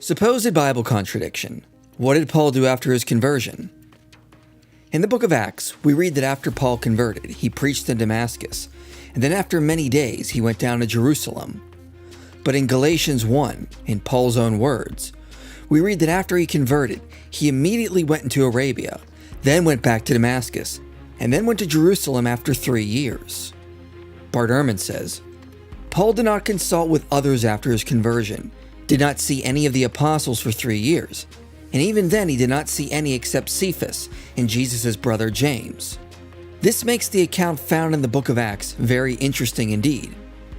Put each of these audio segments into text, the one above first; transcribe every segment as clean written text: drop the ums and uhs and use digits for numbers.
Supposed Bible contradiction. What did Paul do after his conversion? In the book of Acts, we read that after Paul converted, he preached in Damascus, and then after many days, he went down to Jerusalem. But in Galatians 1, in Paul's own words, we read that after he converted, he immediately went into Arabia, then went back to Damascus, and then went to Jerusalem after 3 years. Bart Ehrman says, Paul did not consult with others after his conversion, did not see any of the apostles for 3 years, and even then he did not see any except Cephas and Jesus' brother James. This makes the account found in the book of Acts very interesting indeed.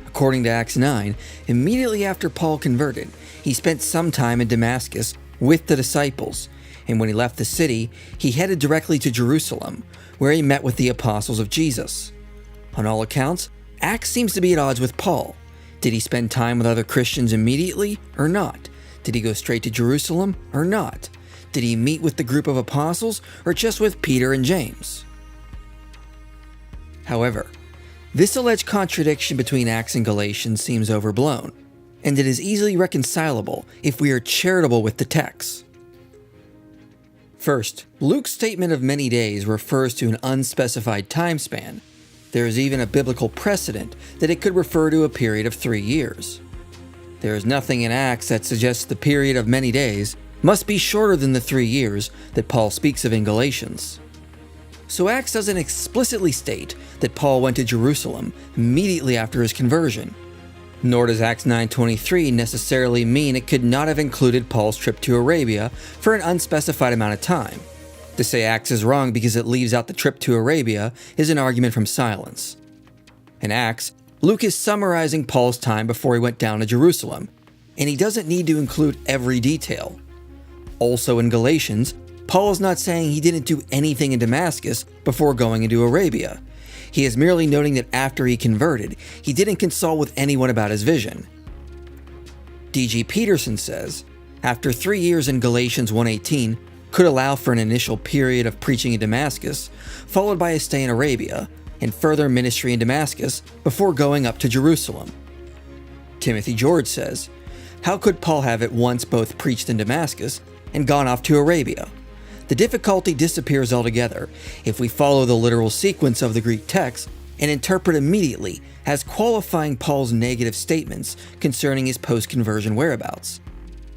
According to Acts 9, immediately after Paul converted, he spent some time in Damascus with the disciples, and when he left the city, he headed directly to Jerusalem, where he met with the apostles of Jesus. On all accounts, Acts seems to be at odds with Paul. Did he spend time with other Christians immediately or not? Did he go straight to Jerusalem or not? Did he meet with the group of apostles or just with Peter and James? However, this alleged contradiction between Acts and Galatians seems overblown, and it is easily reconcilable if we are charitable with the text. First, Luke's statement of many days refers to an unspecified time span. There is even a biblical precedent that it could refer to a period of 3 years. There is nothing in Acts that suggests the period of many days must be shorter than the 3 years that Paul speaks of in Galatians. So Acts doesn't explicitly state that Paul went to Jerusalem immediately after his conversion. Nor does Acts 9:23 necessarily mean it could not have included Paul's trip to Arabia for an unspecified amount of time. To say Acts is wrong because it leaves out the trip to Arabia is an argument from silence. In Acts, Luke is summarizing Paul's time before he went down to Jerusalem, and he doesn't need to include every detail. Also in Galatians, Paul is not saying he didn't do anything in Damascus before going into Arabia. He is merely noting that after he converted, he didn't consult with anyone about his vision. D.G. Peterson says, after 3 years in Galatians 1:18 could allow for an initial period of preaching in Damascus, followed by a stay in Arabia, and further ministry in Damascus before going up to Jerusalem. Timothy George says, how could Paul have at once both preached in Damascus and gone off to Arabia? The difficulty disappears altogether if we follow the literal sequence of the Greek text and interpret immediately as qualifying Paul's negative statements concerning his post-conversion whereabouts.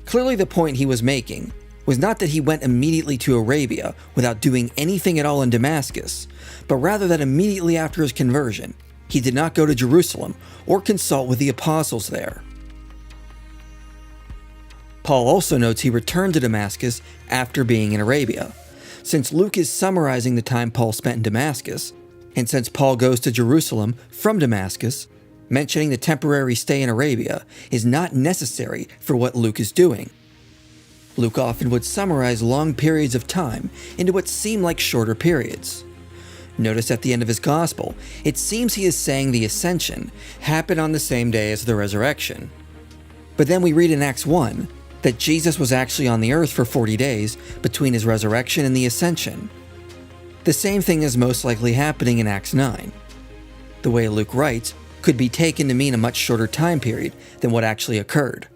Clearly the point he was making was not that he went immediately to Arabia without doing anything at all in Damascus, but rather that immediately after his conversion, he did not go to Jerusalem or consult with the apostles there. Paul also notes he returned to Damascus after being in Arabia. Since Luke is summarizing the time Paul spent in Damascus, and since Paul goes to Jerusalem from Damascus, mentioning the temporary stay in Arabia is not necessary for what Luke is doing. Luke often would summarize long periods of time into what seem like shorter periods. Notice at the end of his gospel, it seems he is saying the ascension happened on the same day as the resurrection. But then we read in Acts 1 that Jesus was actually on the earth for 40 days between his resurrection and the ascension. The same thing is most likely happening in Acts 9. The way Luke writes could be taken to mean a much shorter time period than what actually occurred.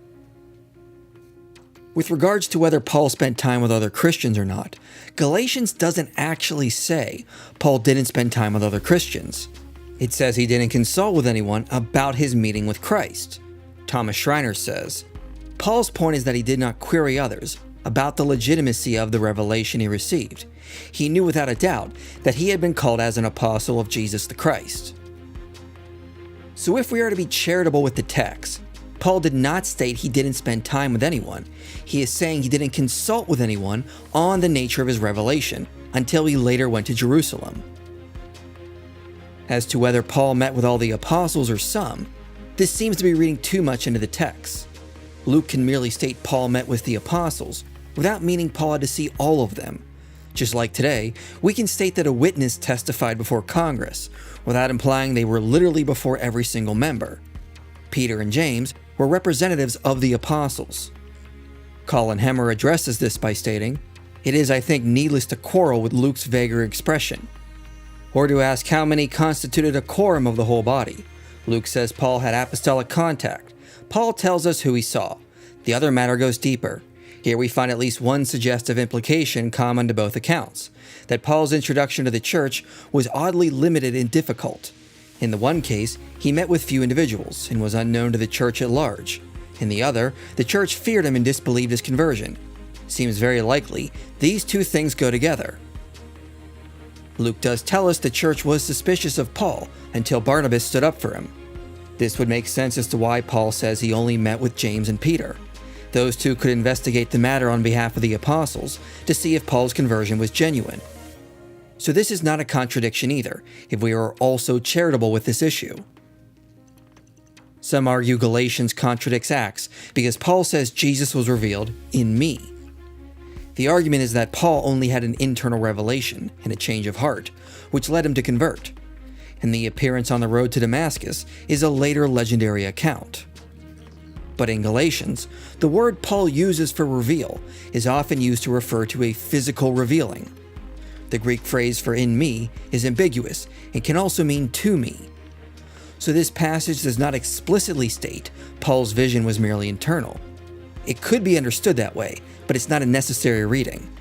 With regards to whether Paul spent time with other Christians or not, Galatians doesn't actually say Paul didn't spend time with other Christians. It says he didn't consult with anyone about his meeting with Christ. Thomas Schreiner says, Paul's point is that he did not query others about the legitimacy of the revelation he received. He knew without a doubt that he had been called as an apostle of Jesus the Christ. So if we are to be charitable with the text, Paul did not state he didn't spend time with anyone. He is saying he didn't consult with anyone on the nature of his revelation until he later went to Jerusalem. As to whether Paul met with all the apostles or some, this seems to be reading too much into the text. Luke can merely state Paul met with the apostles without meaning Paul had to see all of them. Just like today, we can state that a witness testified before Congress without implying they were literally before every single member. Peter and James were representatives of the apostles. Colin Hemmer addresses this by stating, "It is, I think, needless to quarrel with Luke's vaguer expression, or to ask how many constituted a quorum of the whole body. Luke says Paul had apostolic contact. Paul tells us who he saw. The other matter goes deeper. Here we find at least one suggestive implication common to both accounts, that Paul's introduction to the church was oddly limited and difficult. In the one case, he met with few individuals and was unknown to the church at large. In the other, the church feared him and disbelieved his conversion. Seems very likely these two things go together. Luke does tell us the church was suspicious of Paul until Barnabas stood up for him. This would make sense as to why Paul says he only met with James and Peter. Those two could investigate the matter on behalf of the apostles to see if Paul's conversion was genuine. So this is not a contradiction either, if we are also charitable with this issue. Some argue Galatians contradicts Acts because Paul says Jesus was revealed in me. The argument is that Paul only had an internal revelation and a change of heart, which led him to convert, and the appearance on the road to Damascus is a later legendary account. But in Galatians, the word Paul uses for reveal is often used to refer to a physical revealing. The Greek phrase for in me is ambiguous and can also mean to me. So this passage does not explicitly state Paul's vision was merely internal. It could be understood that way, but it's not a necessary reading.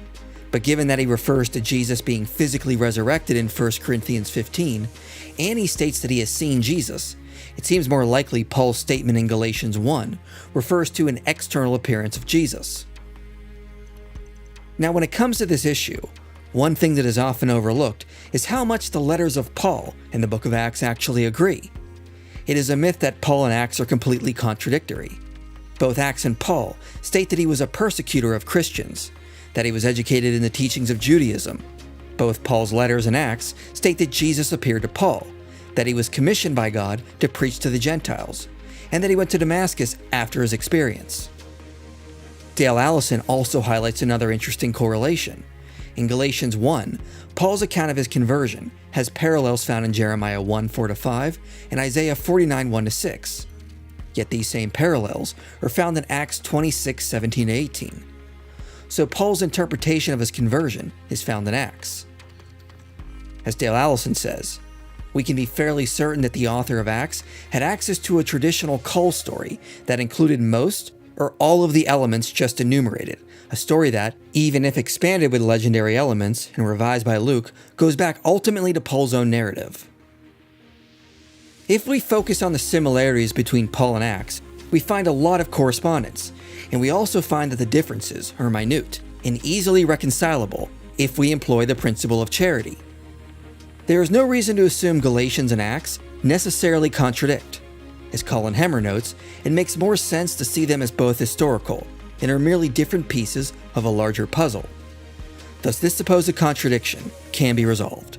But given that he refers to Jesus being physically resurrected in 1 Corinthians 15, and he states that he has seen Jesus, it seems more likely Paul's statement in Galatians 1 refers to an external appearance of Jesus. Now, when it comes to this issue, one thing that is often overlooked is how much the letters of Paul and the book of Acts actually agree. It is a myth that Paul and Acts are completely contradictory. Both Acts and Paul state that he was a persecutor of Christians, that he was educated in the teachings of Judaism. Both Paul's letters and Acts state that Jesus appeared to Paul, that he was commissioned by God to preach to the Gentiles, and that he went to Damascus after his experience. Dale Allison also highlights another interesting correlation. In Galatians 1, Paul's account of his conversion has parallels found in Jeremiah 1:4-5 and Isaiah 49:1-6. Yet these same parallels are found in Acts 26:17-18. So Paul's interpretation of his conversion is found in Acts. As Dale Allison says, we can be fairly certain that the author of Acts had access to a traditional call story that included most or all of the elements just enumerated, a story that, even if expanded with legendary elements and revised by Luke, goes back ultimately to Paul's own narrative. If we focus on the similarities between Paul and Acts, we find a lot of correspondence, and we also find that the differences are minute and easily reconcilable if we employ the principle of charity. There is no reason to assume Galatians and Acts necessarily contradict. As Colin Hemmer notes, it makes more sense to see them as both historical and are merely different pieces of a larger puzzle. Thus, this supposed contradiction can be resolved.